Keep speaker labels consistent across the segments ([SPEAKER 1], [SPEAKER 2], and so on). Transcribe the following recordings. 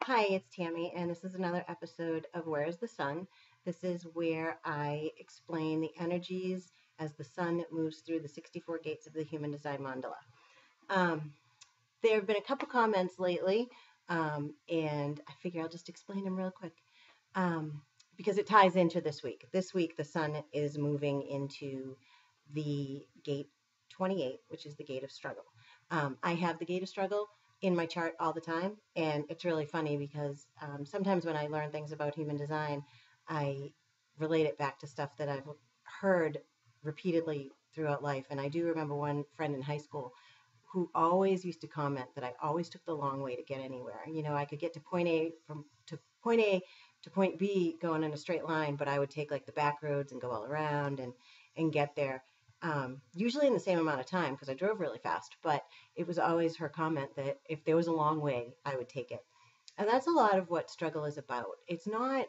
[SPEAKER 1] Hi, it's Tammy, and this is another episode of Where is the Sun? This is where I explain the energies as the sun moves through the 64 gates of the Human Design Mandala. There have been a couple comments lately, and I figure I'll just explain them real quick because it ties into this week. This week, the sun is moving into the gate 28, which is the gate of struggle. I have the gate of struggle in my chart all the time, and it's really funny because sometimes when I learn things about human design, I relate it back to stuff that I've heard repeatedly throughout life. And I do remember one friend in high school who always used to comment that I always took the long way to get anywhere. You know, I could get to point A to point B going in a straight line, but I would take like the back roads and go all around and get there. Usually in the same amount of time because I drove really fast, but it was always her comment that if there was a long way, I would take it. And that's a lot of what struggle is about. It's not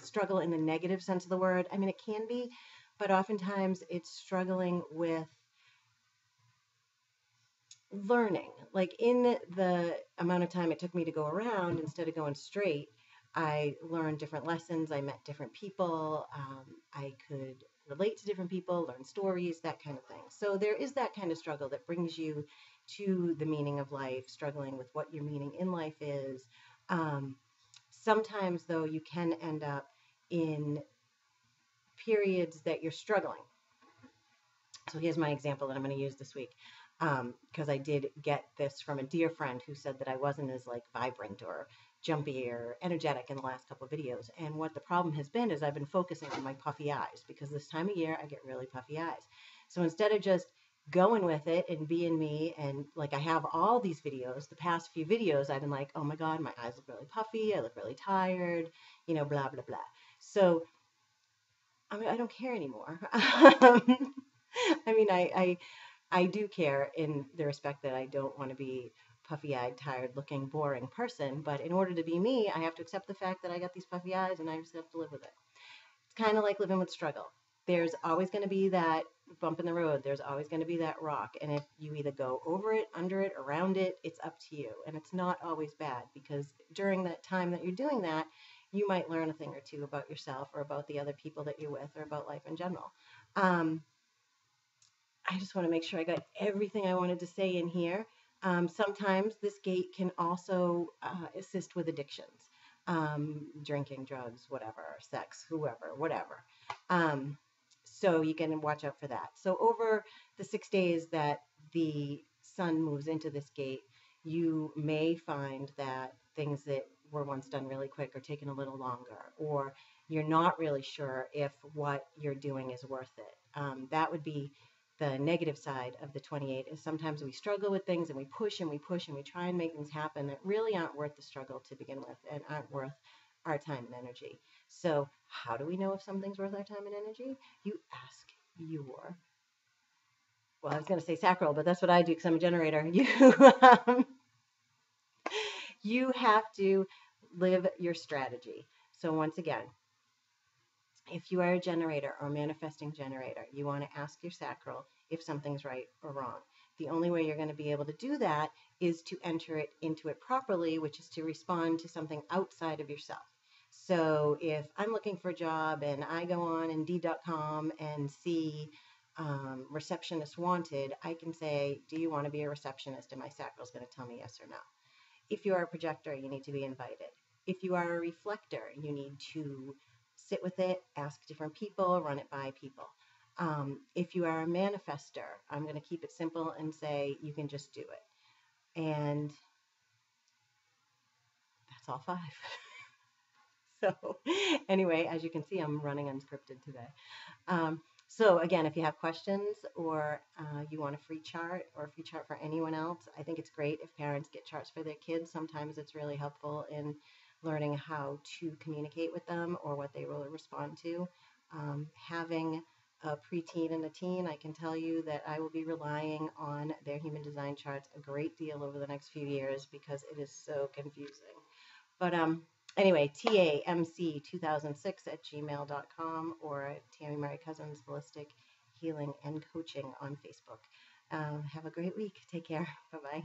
[SPEAKER 1] struggle in the negative sense of the word. I mean, it can be, but oftentimes it's struggling with learning. Like in the amount of time it took me to go around instead of going straight, I learned different lessons. I met different people. I could relate to different people, learn stories, that kind of thing. So there is that kind of struggle that brings you to the meaning of life, struggling with what your meaning in life is. Sometimes, though, you can end up in periods that you're struggling. So here's my example that I'm going to use this week because I did get this from a dear friend who said that I wasn't as like vibrant or jumpy or energetic in the last couple of videos. And what the problem has been is I've been focusing on my puffy eyes because this time of year I get really puffy eyes. So instead of just going with it and being me, and like I have all these videos, the past few videos, I've been like, oh my God, my eyes look really puffy. I look really tired, you know, blah, blah, blah. So I mean, I don't care anymore. I mean, I do care in the respect that I don't want to be puffy-eyed, tired-looking, boring person. But in order to be me, I have to accept the fact that I got these puffy eyes, and I just have to live with it. It's kind of like living with struggle. There's always going to be that bump in the road. There's always going to be that rock. And if you either go over it, under it, around it, it's up to you. And it's not always bad because during that time that you're doing that, you might learn a thing or two about yourself or about the other people that you're with or about life in general. I just want to make sure I got everything I wanted to say in here. Sometimes this gate can also assist with addictions, drinking, drugs, whatever, sex, whoever, whatever. So you can watch out for that. So over the 6 days that the sun moves into this gate, you may find that things that were once done really quick are taking a little longer, or you're not really sure if what you're doing is worth it. That would be the negative side of the 28 is sometimes we struggle with things and we push and we push and we try and make things happen that really aren't worth the struggle to begin with and aren't worth our time and energy. So how do we know if something's worth our time and energy? You ask your, well, I was going to say sacral, but that's what I do because I'm a generator. You have to live your strategy. So once again, if you are a generator or manifesting generator, you want to ask your sacral if something's right or wrong. The only way you're going to be able to do that is to enter it into it properly, which is to respond to something outside of yourself. So if I'm looking for a job and I go on Indeed.com and see receptionist wanted, I can say, do you want to be a receptionist? And my sacral is going to tell me yes or no. If you are a projector, you need to be invited. If you are a reflector, you need to sit with it, ask different people, run it by people. If you are a manifester, I'm going to keep it simple and say you can just do it. And that's all 5. So anyway, as you can see, I'm running unscripted today. So again, if you have questions or you want a free chart or a free chart for anyone else, I think it's great if parents get charts for their kids. Sometimes it's really helpful in learning how to communicate with them or what they will respond to. Having a preteen and a teen, I can tell you that I will be relying on their human design charts a great deal over the next few years because it is so confusing. But anyway, tamc2006@gmail.com or Tammy Mary Cousins Holistic Healing and Coaching on Facebook. Have a great week. Take care. Bye-bye.